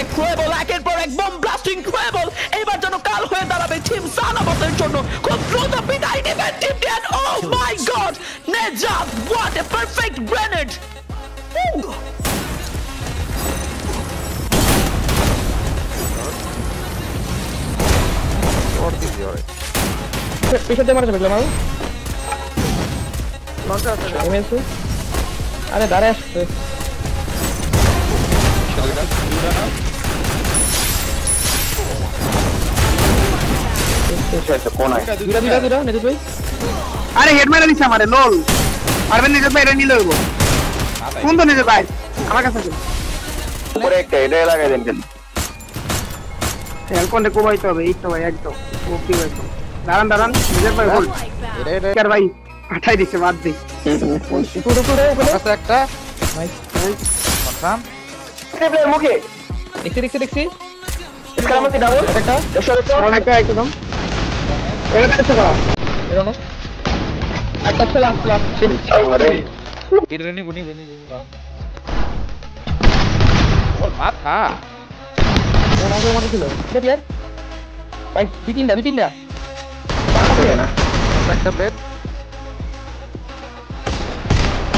incredible, একের পর এক bomb blast incredible. এবার যেন কাল হয়ে দাঁড়াবে টিম সানাবতের জন্য খুব দ্রুত বিদায় নেবেন team ডিয়ান. Oh my god, Nejat, what a perfect grenade. পিছতে মারছে বললাম আমি লঞ্চ আছে এমএসি আরে দাঁড়া আসছে আরে হেড মেরে দিছে আমারে লল পারবেন নিজে বাইরে নিয়ে লইব কোন তো নিজে ভাই আমার কাছে উপরে একটা এটা লাগাই দেন কেন তেল কোনে কোবাইতে হবে এই তো ভাই একদম ওকে ভাই দাঁড়ান নিজে ভাই হোল্ড এটা ভাই আঠাই দিছে বাদ দে পুরো পুরো ওখানে আছে একটা নাইস কনফার্ম প্লেয়ার মুখে দেখছি স্কারামতি ডাবল একটা অনেকটা একদম এটা কাছে করা এরনো একটা ছিল লাস্ট আরে রেনি গুনি ও মাথা ওনাকে মনে ছিল এটা প্লেয়ার ভাই দুই তিনটা একটা প্লেট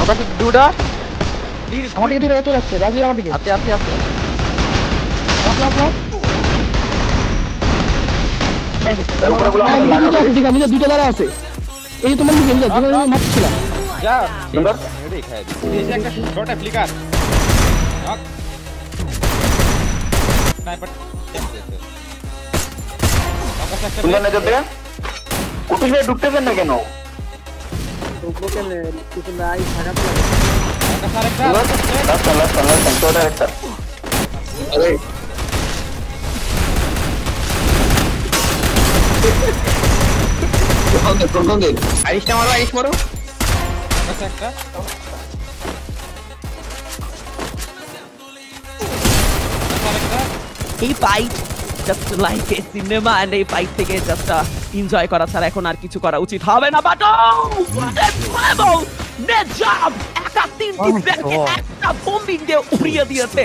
ওটা দুটা আমার দিকে দুটো চলে আসছে রাজি আমার দিকে আতে দুটো দাঁড়া আছে এই যে তোমার দিকে মারছিলাম যা সুন্দর এটাই খাই দিয়েছে একটা শর্ট ফ্লিকার নক স্নাইপার সুন্দর না যেতে কুতুস ভাই ঢুকতেছেন না কেন কিছু নাই খারাপ লাস্ট তোটা একটা আরে কোন আইসটা মারো একটা এই fight just like a cinema and এই ফাইট থেকে জাস্ট এনজয় করা ছাড়া এখন আর কিছু করা উচিত হবে না বাট incredible Nejat একা তিনটি ব্যাকে একটা বোম্বিং দিয়ে উড়িয়ে দিয়েছে.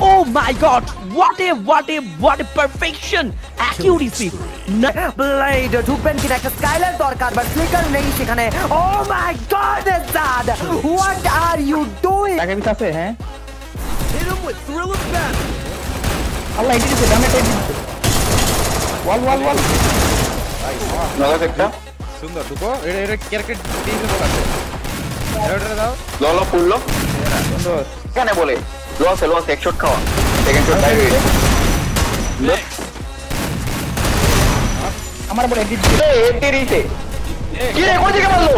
Oh my god, what a perfection, accuracy. Blade ঢুকবেন কিনা একটা স্কাইলার দরকার বাট ফ্লিকার নেই সেখানে. Oh my god, Nejat, what are you doing? টাকা বিট আছে হ্যাঁ Hit him with thrill of battle. আল্লাহ এটি দিছে ডামেজ এটি দিছে ওয়াল নগদ একটা সুন্দর দুটো এটা ক্যারেক্টার দিয়েছে বলাছে এটা দাও ললো ফুললো সুন্দর কেন বলে লস এক শট খাওয়া সেকেন্ড শট বাইরে আমার বলে এডিট এটি রিতে কি রে কোন দিকে মারলো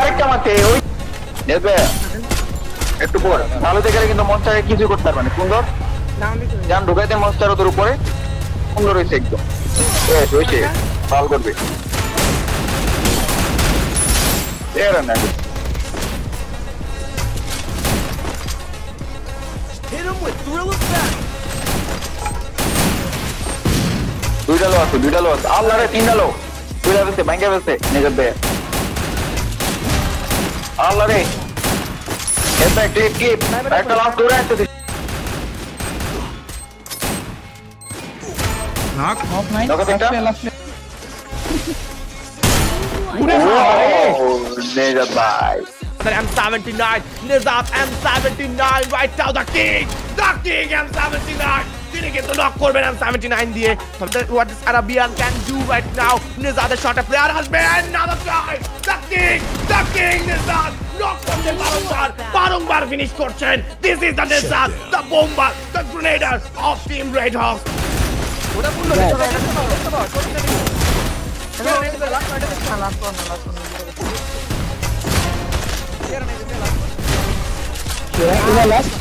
আরেকটা মারতে ওই দেখবে একটু পর ভালো দেখে কিন্তু মনটাকে কিছু করতে পারবে না. সুন্দর জান ঢুকাইতে মনস্টার ওদের উপরে সুন্দর হয়েছে একদম হয়েছে ভালো করবে এরা না Hit him with thrill of battle. দুইটা লো আছে আল্লাহ রে তিনটা লো দুইটা বেসে ভাঙ্গা বেসে নিজের দেয় আল্লাহ রে এটা ক্লিপ একটা লাস্ট দৌড়ে আসতে নক নাই নগদ একটা last Nejat bhai M79, Nejat M79 right now the king M79 তিনি কিন্তু নক করবেন M79 দিয়ে. What this Arabian can do right now, Nejat এর শটে প্লেয়ার আসবে another try, the king Nejat knock করতে বারংবার ফিনিশ করছেন. This is the Nejat, the bomber, the grenader of Team Red Hawks. ওটা বললো লাস্ট